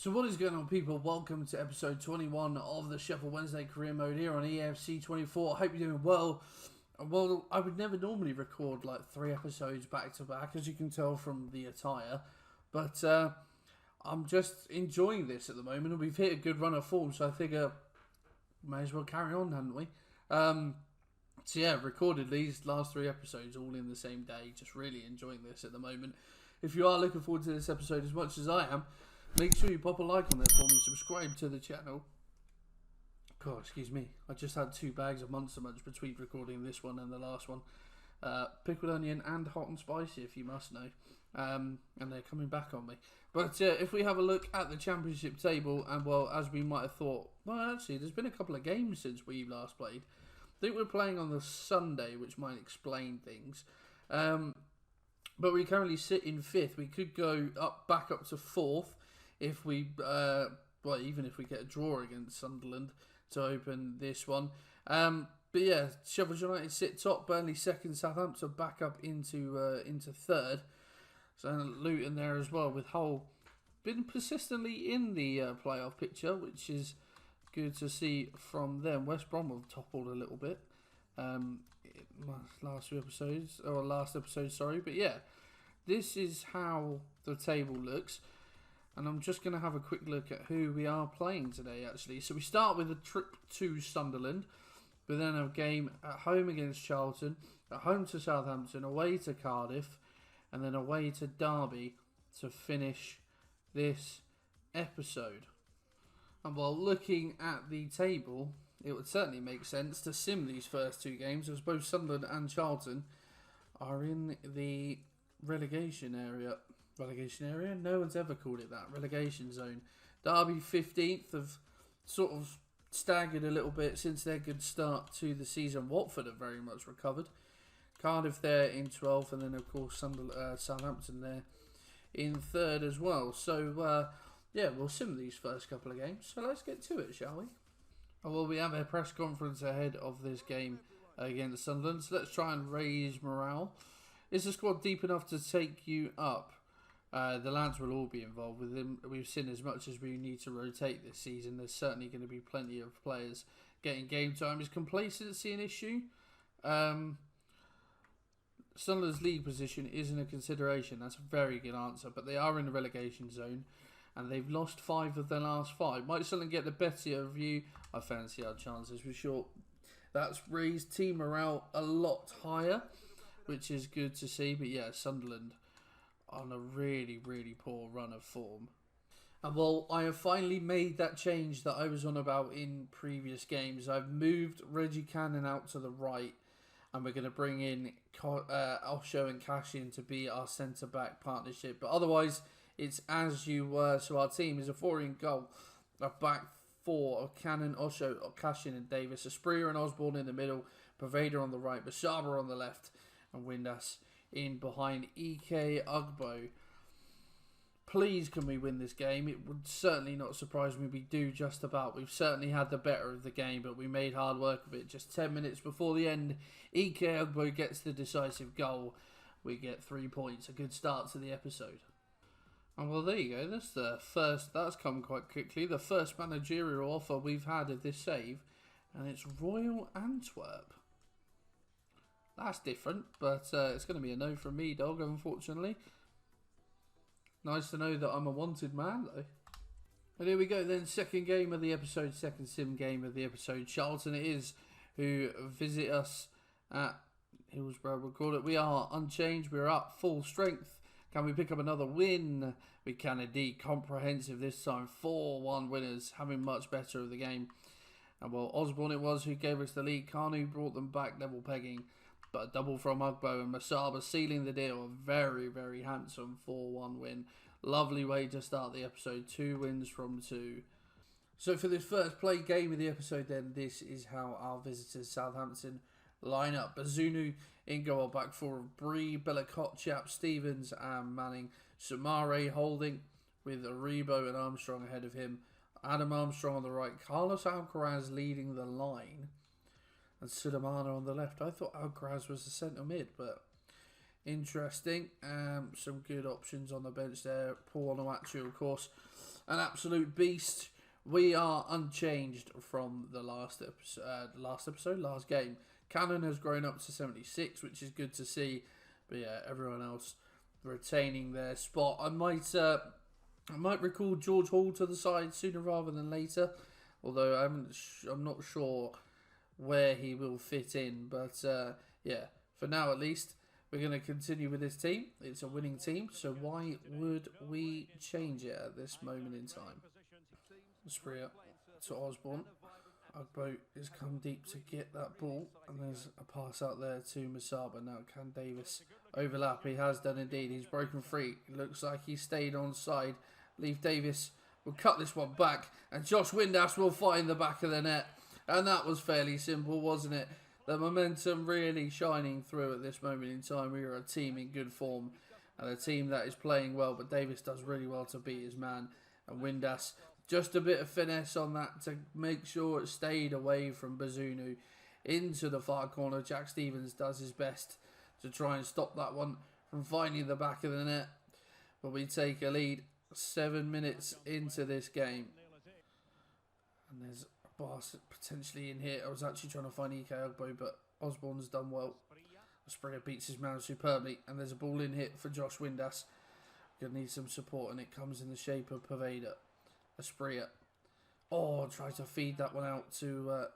So what is going on, people? Welcome to episode 21 of the Sheffield Wednesday career mode here on EFC 24. I hope you're doing well. Well, I would never normally record like 3 episodes back to back, as you can tell from the attire. But I'm just enjoying this at the moment. We've hit a good run of form, so I figure may as well carry on, hadn't we? So yeah, recorded these last 3 episodes all in the same day. Just really enjoying this at the moment. If you are looking forward to this episode as much as I am, make sure you pop a like on there for me, subscribe to the channel. God, excuse me. I just had 2 bags of Monster Munch between recording this one and the last one. Pickled onion and hot and spicy, if you must know. And they're coming back on me. But if we have a look at the championship table, and well, as we might have thought, well, actually, there's been a couple of games since we last played. I think we're playing on the Sunday, which might explain things. But we currently sit in 5th. We could go back up to 4th if we, well, even if we get a draw against Sunderland to open this one. But yeah, Sheffield United sit top, Burnley 2nd, Southampton back up into 3rd. So Luton there as well, with Hull been persistently in the playoff picture, which is good to see from them. West Brom have toppled a little bit last episode, sorry. But yeah, this is how the table looks. And I'm just going to have a quick look at who we are playing today, actually. So we start with a trip to Sunderland, but then a game at home against Charlton, at home to Southampton, away to Cardiff, and then away to Derby to finish this episode. And while looking at the table, it would certainly make sense to sim these first 2 games, as both Sunderland and Charlton are in the relegation area. Relegation area? No one's ever called it that. Relegation zone. Derby 15th have sort of staggered a little bit since their good start to the season. Watford have very much recovered. Cardiff there in 12th, and then of course Southampton there in 3rd as well. So yeah, we'll sim these first couple of games. So let's get to it, shall we? Well, we have a press conference ahead of this game against Sunderland. So let's try and raise morale. Is the squad deep enough to take you up? The lads will all be involved with him. We've seen as much as we need to rotate this season. There's certainly going to be plenty of players getting game time. Is complacency an issue? Sunderland's league position isn't a consideration. That's a very good answer. But they are in the relegation zone, and they've lost 5 of their last 5. Might Sunderland get the better of you? I fancy our chances for sure. That's raised team morale a lot higher, which is good to see. But yeah, Sunderland on a really, really poor run of form. And well, I have finally made that change that I was on about in previous games. I've moved Reggie Cannon out to the right, and we're going to bring in Osho and Cashin to be our centre-back partnership. But otherwise, it's as you were. So our team is a 4 in goal. A back 4 of Cannon, Osho, Cashin and Davis. Asprilla and Osborne in the middle. Pervader on the right. Bashaba on the left. And Windass in behind Ike Ugbo. Please can we win this game? It would certainly not surprise me. We do just about. We've certainly had the better of the game, but we made hard work of it. Just 10 minutes before the end, Ike Ugbo gets the decisive goal. We get 3 points. A good start to the episode. And well, there you go. That's the first. That's come quite quickly. The first managerial offer we've had of this save, and it's Royal Antwerp. That's different, but it's going to be a no from me, dog, unfortunately. Nice to know that I'm a wanted man, though. And here we go then, second game of the episode, second sim game of the episode. Charlton it is, who visit us at Hillsborough, we'll call it. We are unchanged, we're up full strength. Can we pick up another win? We can indeed. Comprehensive this time, 4-1 winners, having much better of the game. And well, Osborne it was who gave us the lead. Kanu brought them back level pegging. But a double from Ugbo and Masaba sealing the deal. A very, very handsome 4-1 win. Lovely way to start the episode. 2 wins from 2. So for this first play game of the episode then, this is how our visitors Southampton line up. Bazunu in goal, back 4 of Bree, Bellicott, Chap, Stevens and Manning. Sumare holding with Aribo and Armstrong ahead of him. Adam Armstrong on the right. Carlos Alcaraz leading the line. And Sudamana on the left. I thought Alcaraz was the centre mid, but Interesting. Some good options on the bench there. Paul Onuachu, of course, an absolute beast. We are unchanged from the last game. Cannon has grown up to 76, which is good to see. But yeah, everyone else retaining their spot. I might recall George Hall to the side sooner rather than later, although I'm not sure where he will fit in. But yeah, for now at least, we're going to continue with this team. It's a winning team, so why would we change it at this moment in time? Spray up to Osborne. Ugbo has come deep to get that ball, and there's a pass out there to Masaba. Now can Davis overlap? He has done indeed. He's broken free. It looks like he stayed on side. Leif Davis will cut this one back, and Josh Windass will find the back of the net. And that was fairly simple, wasn't it? The momentum really shining through at this moment in time. We are a team in good form and a team that is playing well, but Davis does really well to beat his man. And Windass, just a bit of finesse on that to make sure it stayed away from Bazunu into the far corner. Jack Stevens does his best to try and stop that one from finding the back of the net. But we take a lead 7 minutes into this game. And there's a pass potentially in here. I was actually trying to find EK Ugbo, but Osborne's done well. Springer beats his man superbly. And there's a ball in hit for Josh Windass. Gonna need some support, and it comes in the shape of Paveda. Aspria. Oh, tried to feed that one out to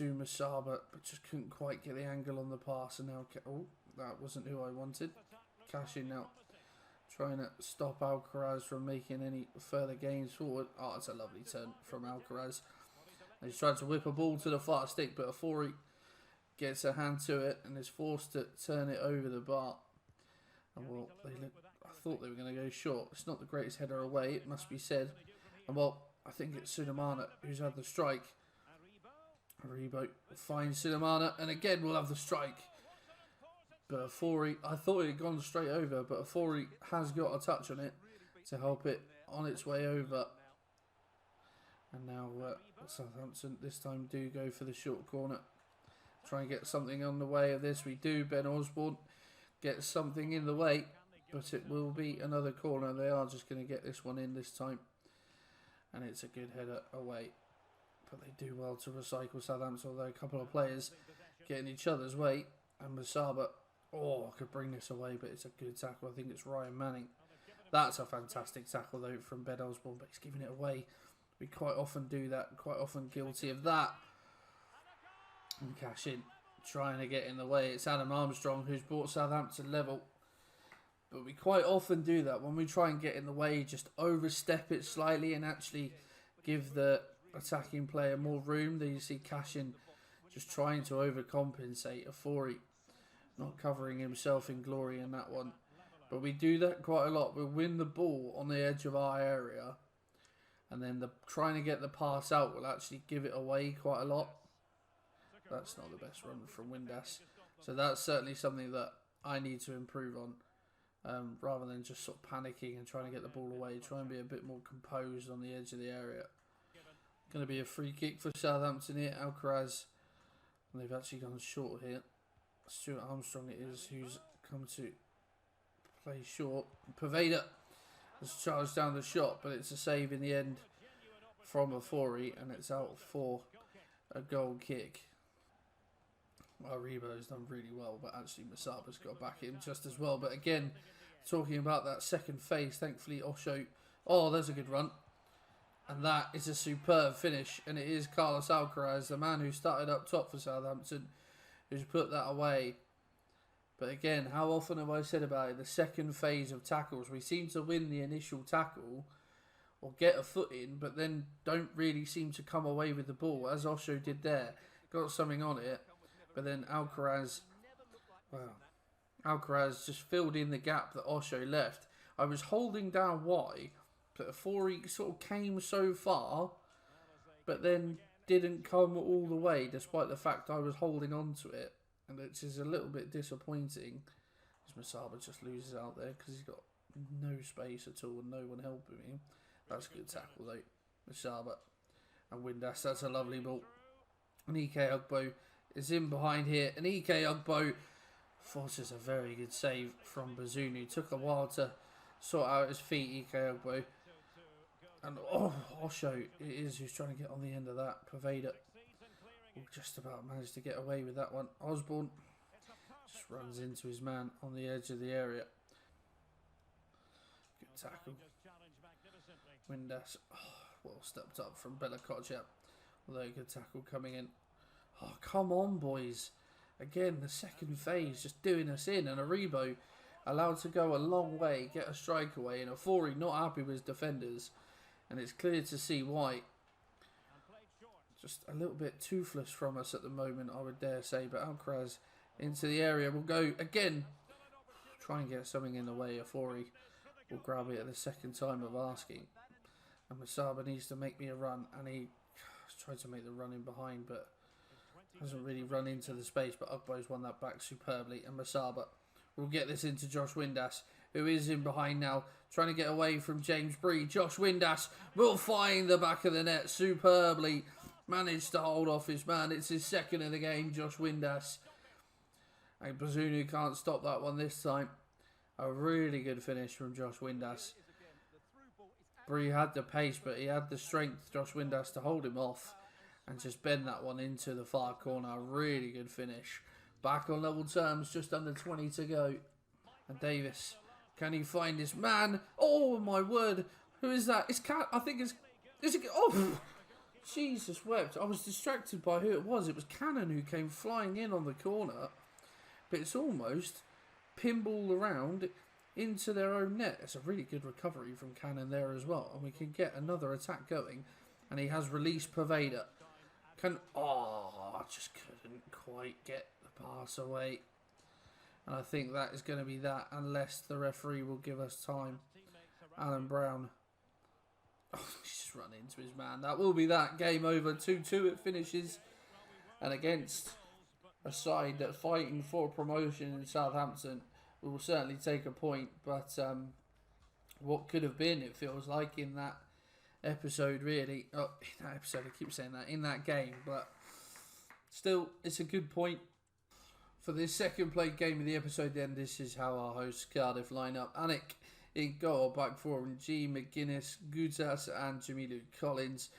Masaba, but just couldn't quite get the angle on the pass. And now, oh, that wasn't who I wanted. Cash in now, trying to stop Alcaraz from making any further gains forward. Oh, it's a lovely turn from Alcaraz. And he's trying to whip a ball to the far stick, but Afori gets a hand to it and is forced to turn it over the bar. And well, I thought they were going to go short. It's not the greatest header away, it must be said. And well, I think it's Sunamana who's had the strike. Aribo finds Sunamana, and again we'll have the strike. But Afori, I thought it had gone straight over, but Afori has got a touch on it to help it on its way over. And now Southampton this time do go for the short corner. Try and get something on the way of this. We do. Ben Osborne gets something in the way, but it will be another corner. They are just going to get this one in this time. And it's a good header away. But they do well to recycle Southampton, although a couple of players get in each other's way. And Masaba, could bring this away, but it's a good tackle. I think it's Ryan Manning. That's a fantastic tackle, though, from Ben Osborne, but he's giving it away. We quite often do that, quite often guilty of that. And cash in, trying to get in the way. It's Adam Armstrong who's brought Southampton level. But we quite often do that when we try and get in the way, just overstep it slightly and actually give the attacking player more room. Then you see Cashin just trying to overcompensate. Afori not covering himself in glory in that one. But we do that quite a lot. We'll win the ball on the edge of our area, and then trying to get the pass out will actually give it away quite a lot. That's not the best run from Windass. So that's certainly something that I need to improve on. Rather than just sort of panicking and trying to get the ball away. Try and be a bit more composed on the edge of the area. Going to be a free kick for Southampton here. Alcaraz. And they've actually gone short here. Stuart Armstrong it is who's come to play short. Paveda has charged down the shot, but it's a save in the end from Afori, and it's out for a goal kick. Aribo has done really well, but actually Masaba's got back in just as well. But again, talking about that second phase, thankfully Osho, there's a good run. And that is a superb finish. And it is Carlos Alcaraz, the man who started up top for Southampton, who's put that away. But again, how often have I said about it? The second phase of tackles. We seem to win the initial tackle or get a foot in, but then don't really seem to come away with the ball, as Osho did there. Got something on it. But then Alcaraz just filled in the gap that Osho left. I was holding down Y, but before he sort of came so far, but then didn't come all the way, despite the fact I was holding on to it. And it is a little bit disappointing, as Masaba just loses out there because he's got no space at all and no one helping him. That's a good tackle though. Masaba and Windass, that's a lovely ball. And EK Ugbo is in behind here, and EK Ugbo Forces a very good save from Bazunu. Took a while to sort out his feet, Ike Ogbo. And Osho it is who's trying to get on the end of that. Pervader will just about managed to get away with that one. Osborne just runs into his man on the edge of the area. Good tackle. Windass, well stepped up from Bella Kotchap. Although good tackle coming in. Oh, come on, boys. Again, the second phase just doing us in. And Aribo allowed to go a long way, get a strike away. And Afori not happy with his defenders. And it's clear to see why. Just a little bit toothless from us at the moment, I would dare say. But Alcaraz into the area will go again. Try and get something in the way. Afori will grab it at the second time of asking. And Masaba needs to make me a run. And he tried to make the run in behind, but hasn't really run into the space. But Ugbo's won that back superbly. And Masaba will get this into Josh Windass, who is in behind now, trying to get away from James Bree. Josh Windass will find the back of the net superbly. Managed to hold off his man. It's his second of the game, Josh Windass. And Bazunu can't stop that one this time. A really good finish from Josh Windass. Bree had the pace, but he had the strength, Josh Windass, to hold him off and just bend that one into the far corner. A really good finish. Back on level terms, just under 20 to go. And Davis, can he find his man? Oh my word. Who is that? It's Cat. I think it's... Is it... Oh! Jesus wept. I was distracted by who it was. It was Cannon who came flying in on the corner. But it's almost pinball around into their own net. It's a really good recovery from Cannon there as well. And we can get another attack going. And he has released Pervader. I just couldn't quite get the pass away. And I think that is going to be that, unless the referee will give us time. Alan Brown. Oh, he's just run into his man. That will be that. Game over. 2-2 it finishes. And against a side that's fighting for promotion in Southampton, we will certainly take a point. But what could have been, it feels like, in that episode, really. Oh, in that episode, I keep saying that. In that game. But still, it's a good point. For this second played game of the episode, then this is how our hosts Cardiff line up. Anik in goal, back four, and G, McGuinness, Gutas, and Jamilu Collins.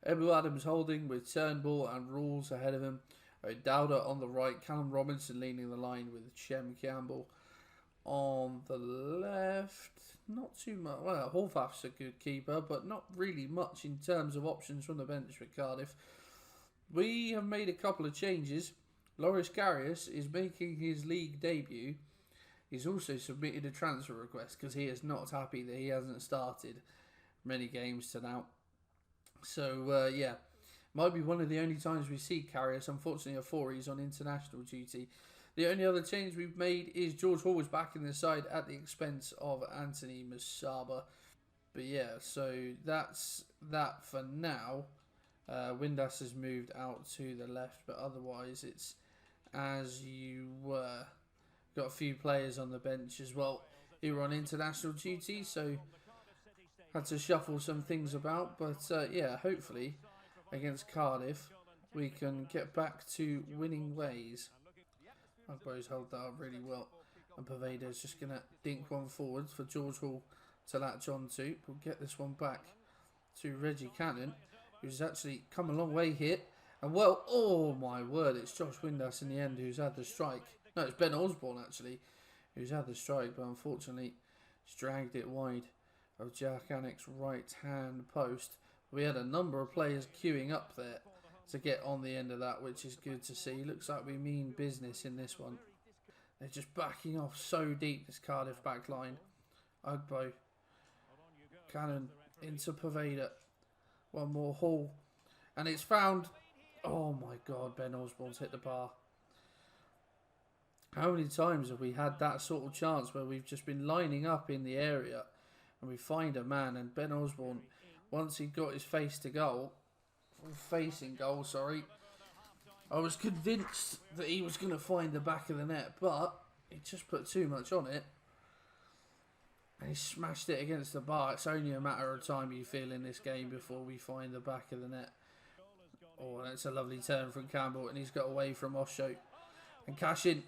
Ebu Adams holding with Turnbull and Rules ahead of him. Dowda on the right, Callum Robinson leading the line with Chem Campbell on the left. Not too much. Well, Horvath's a good keeper, but not really much in terms of options from the bench for Cardiff. We have made a couple of changes. Loris Karius is making his league debut. He's also submitted a transfer request because he is not happy that he hasn't started many games to now. So, yeah, might be one of the only times we see Karius. Unfortunately, Afori is on international duty. The only other change we've made is George Hall is back in the side at the expense of Anthony Masaba. But yeah, so that's that for now. Windass has moved out to the left, but otherwise it's as you were. Got a few players on the bench as well who were on international duty, so had to shuffle some things about. But yeah, hopefully against Cardiff we can get back to winning ways. Ugbo's held that up really well, and Pervader's just going to dink one forwards for George Hall to latch on to. We'll get this one back to Reggie Cannon, who's actually come a long way here. And well, oh my word, it's Josh Windass in the end who's had the strike. No, it's Ben Osborne actually who's had the strike, but unfortunately he's dragged it wide of Jack Anik's right hand post. We had a number of players queuing up there to get on the end of that, which is good to see. Looks like we mean business in this one. They're just backing off so deep, this Cardiff back line. Ugbo. Cannon into Pervader. One more Hall. And it's found. Oh my God, Ben Osborne's hit the bar. How many times have we had that sort of chance where we've just been lining up in the area and we find a man, and Ben Osborne, once he got his facing goal, I was convinced that he was going to find the back of the net, but he just put too much on it and he smashed it against the bar. It's only a matter of time, you feel, in this game before we find the back of the net. Oh, that's a lovely turn from Campbell, and he's got away from Osho. And Cashin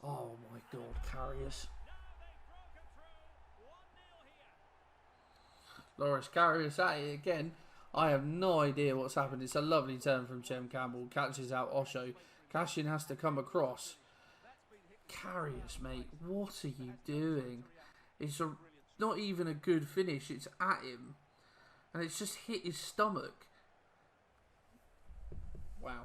Oh my God, Karius. Loris Karius at it again. I have no idea what's happened. It's a lovely turn from Chem Campbell. Catches out Osho. Cashin has to come across. Karius, mate, what are you doing? It's not even a good finish. It's at him. And it's just hit his stomach. Wow.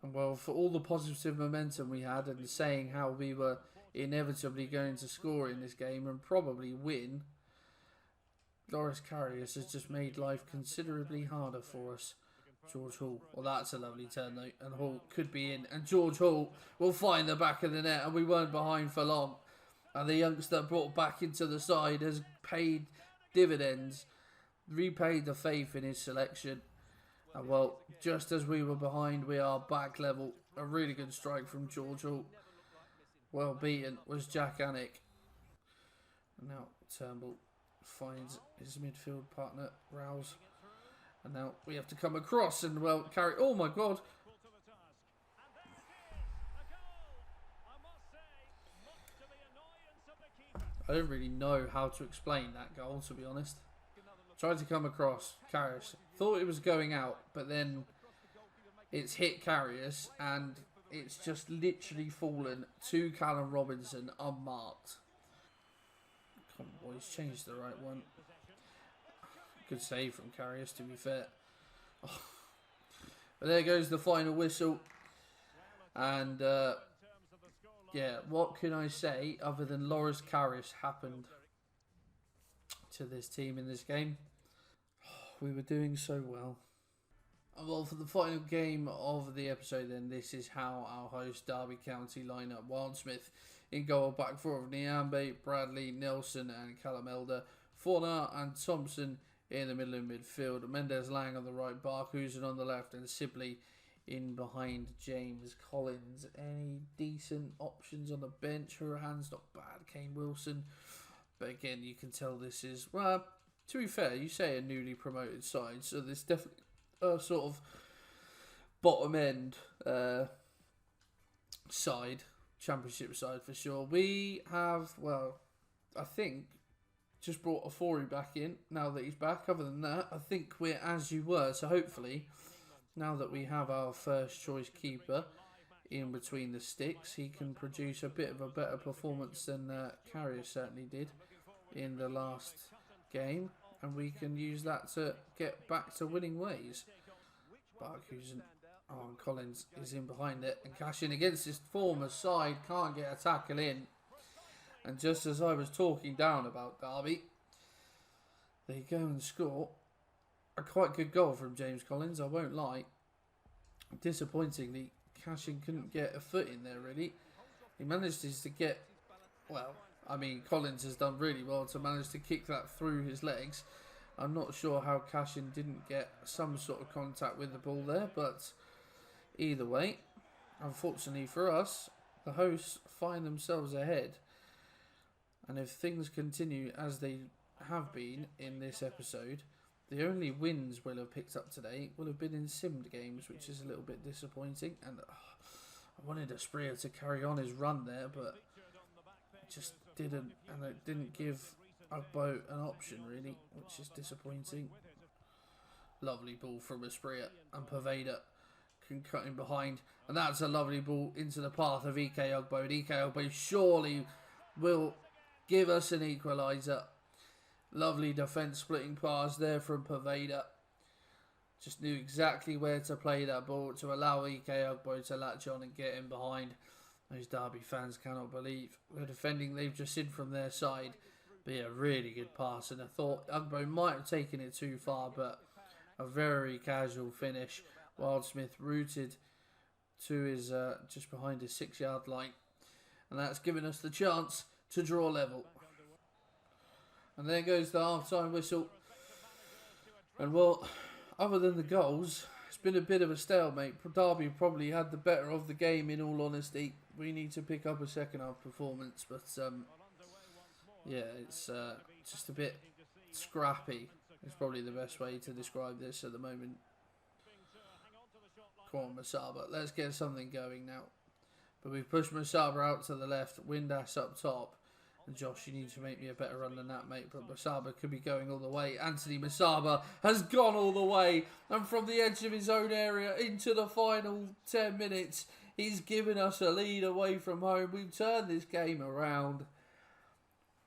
And well, for all the positive momentum we had and saying how we were inevitably going to score in this game and probably win, Loris Karius has just made life considerably harder for us. George Hall. Well, that's a lovely turn though. And Hall could be in. And George Hall will find the back of the net. And we weren't behind for long. And the youngster brought back into the side has paid dividends. Repaid the faith in his selection. And well, just as we were behind, we are back level. A really good strike from George Hall. Well beaten was Jack Annick. And now Turnbull finds his midfield partner, Rouse. And now we have to come across and, well, carry... Oh, my God. I don't really know how to explain that goal, to be honest. Tried to come across Karius. Thought it was going out, but then it's hit Karius and it's just literally fallen to Callum Robinson unmarked. Come on, boys. Change the right one. Good save from Karius, to be fair. Oh. But there goes the final whistle. And, yeah, what can I say other than Loris Karius happened to this team in this game? We were doing so well. And well, for the final game of the episode then, this is how our host Derby County line up. Wildsmith in goal, back four of Niambe, Bradley, Nelson and Callum Elder. Fornar and Thompson in the middle of midfield. Mendes Lang on the right, Barkhusen on the left, and Sibley in behind James Collins. Any decent options on the bench? Hurahan's not bad. Kane Wilson. But again, you can tell this is, well, to be fair, you say a newly promoted side, so there's definitely a sort of bottom end side, championship side for sure. We have, well, I think, just brought Ofori back in now that he's back. Other than that, I think we're as you were. So hopefully, now that we have our first choice keeper in between the sticks, he can produce a bit of a better performance than Carrier certainly did in the last game. And we can use that to get back to winning ways. Barkhusen, and Collins is in behind it. And Cashin against his former side, can't get a tackle in. And just as I was talking down about Derby, they go and score a quite good goal from James Collins, I won't lie. Disappointingly, Cashin couldn't get a foot in there really. He managed to get, well, I mean, Collins has done really well to manage to kick that through his legs. I'm not sure how Cashin didn't get some sort of contact with the ball there, but either way, unfortunately for us, the hosts find themselves ahead. And if things continue as they have been in this episode, the only wins we'll have picked up today will have been in simmed games, which is a little bit disappointing. And I wanted Asprilla to carry on his run there, but it just didn't. And it didn't give Ugbo an option, really, which is disappointing. Lovely ball from Asprilla, and Poveda can cut in behind. And that's a lovely ball into the path of Ike Ugbo. And Ike Ugbo surely will give us an equaliser. Lovely defence splitting pass there from Poveda. Just knew exactly where to play that ball to allow Ike Ugbo to latch on and get in behind. Those Derby fans cannot believe the defending they've just seen from their side. Be a really good pass, and I thought Ugbo might have taken it too far, but a very casual finish. Wildsmith rooted to his just behind his 6-yard line, and that's given us the chance to draw level. And there goes the half-time whistle. And well, other than the goals, it's been a bit of a stalemate. Derby probably had the better of the game, in all honesty. We need to pick up a second-half performance, but yeah, it's just a bit scrappy. It's probably the best way to describe this at the moment. Come on, Masaba. Let's get something going now. But we've pushed Masaba out to the left. Windass up top. And Josh, you need to make me a better run than that, mate. But Masaba could be going all the way. Anthony Masaba has gone all the way. And from the edge of his own area into the final 10 minutes, he's given us a lead away from home. We've turned this game around.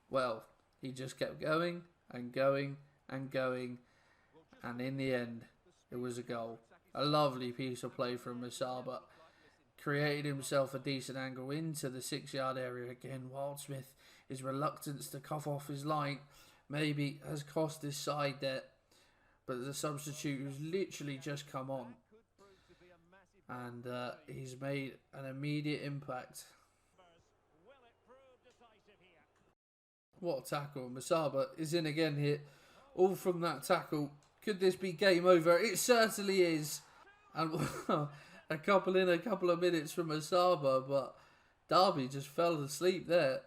Well, he just kept going and going and going. And in the end, it was a goal. A lovely piece of play from Masaba. Created himself a decent angle into the 6-yard area again. Wildsmith, his reluctance to cough off his line maybe has cost his side that. But the substitute who's literally just come on. And he's made an immediate impact. What a tackle. Masaba is in again here. All from that tackle. Could this be game over? It certainly is. And a couple of minutes from Masaba, but Derby just fell asleep there.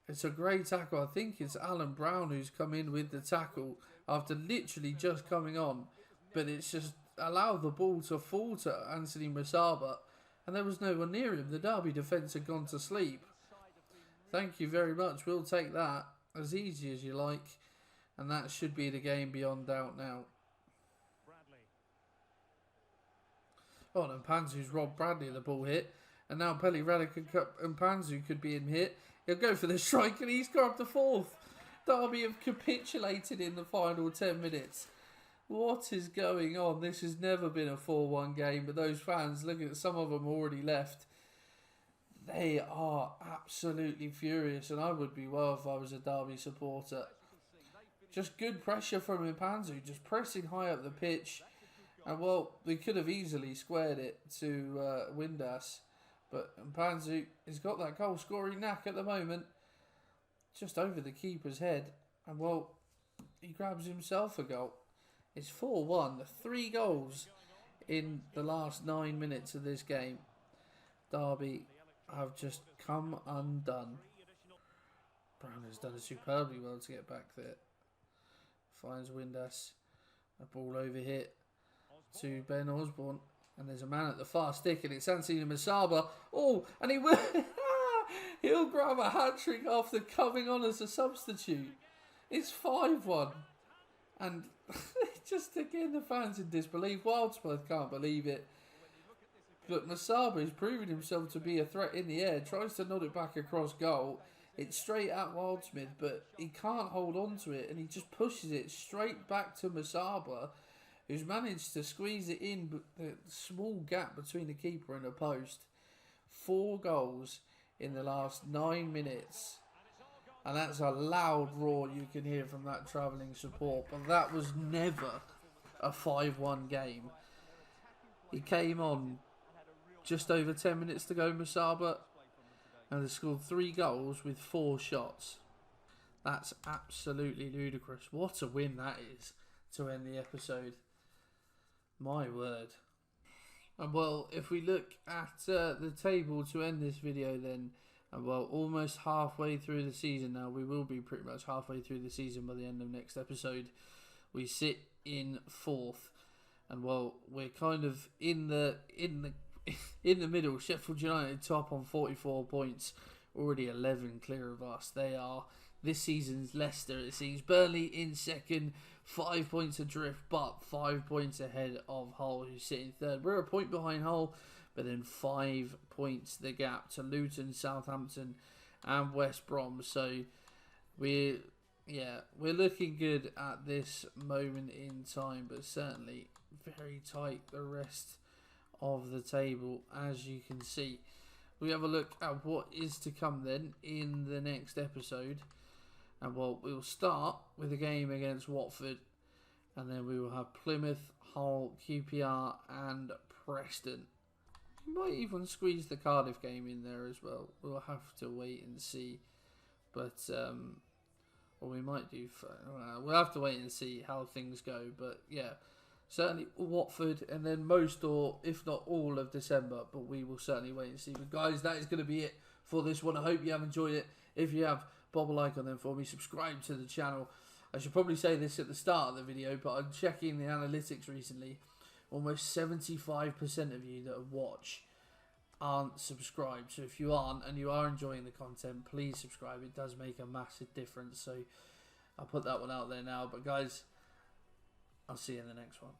It's a great tackle. I think it's Alan Brown who's come in with the tackle after literally just coming on. But it's just allowed the ball to fall to Anthony Masaba. And there was no one near him. The Derby defence had gone to sleep. Thank you very much. We'll take that as easy as you like. And that should be the game beyond doubt now. Oh, and Panzu's robbed Bradley of the ball hit. And now Pelly Radic and Panzu could be in hit. He'll go for the strike and he's grabbed the fourth. Derby have capitulated in the final 10 minutes. What is going on? This has never been a 4-1 game. But those fans, look at some of them already left. They are absolutely furious. And I would be well if I was a Derby supporter. Just good pressure from Mpanzu. Just pressing high up the pitch. And well, we could have easily squared it to Windass. But Mpanzu has got that goal scoring knack at the moment. Just over the keeper's head. And well, he grabs himself a goal. It's 4-1. 3 goals in the last 9 minutes of this game. Derby have just come undone. Brown has done superbly well to get back there. Finds Windass. A ball over hit to Ben Osborne. And there's a man at the far stick, and it's Anthony Masaba. Oh, and he will. He'll grab a hat-trick after coming on as a substitute. It's 5-1. And just again, the fans in disbelief. Wildsmith can't believe it. But Masaba is proving himself to be a threat in the air. Tries to nod it back across goal. It's straight at Wildsmith, but he can't hold on to it. And he just pushes it straight back to Masaba, who's managed to squeeze it in the small gap between the keeper and the post. 4 goals in the last 9 minutes. And that's a loud roar you can hear from that travelling support. But that was never a 5-1 game. He came on just over 10 minutes to go, Masaba, and has scored 3 goals with 4 shots. That's absolutely ludicrous. What a win that is to end the episode. My word. And well, if we look at the table to end this video then, and well, almost halfway through the season now. We will be pretty much halfway through the season by the end of next episode. We sit in 4th. And well, we're kind of in the middle. Sheffield United top on 44 points. Already 11 clear of us. They are this season's Leicester, it seems. Burnley in 2nd, 5 points adrift, but 5 points ahead of Hull, who's sitting 3rd. We're a point behind Hull, but then 5 points the gap to Luton, Southampton, and West Brom. So we're looking good at this moment in time, but certainly very tight the rest of the table, as you can see. We have a look at what is to come then in the next episode. And well, we'll start with a game against Watford, and then we will have Plymouth, Hull, QPR, and Preston. We might even squeeze the Cardiff game in there as well. We'll have to wait and see. But, or we might do, we'll have to wait and see how things go. But yeah, certainly Watford, and then most or if not all of December. But we will certainly wait and see. But guys, that is going to be it for this one. I hope you have enjoyed it. If you have, bob a like on them for me. Subscribe to the channel. I should probably say this at the start of the video, but I'm checking the analytics recently. almost 75% of you that watch aren't subscribed. So if you aren't and you are enjoying the content, please subscribe. It does make a massive difference. So I'll put that one out there now. But guys, I'll see you in the next one.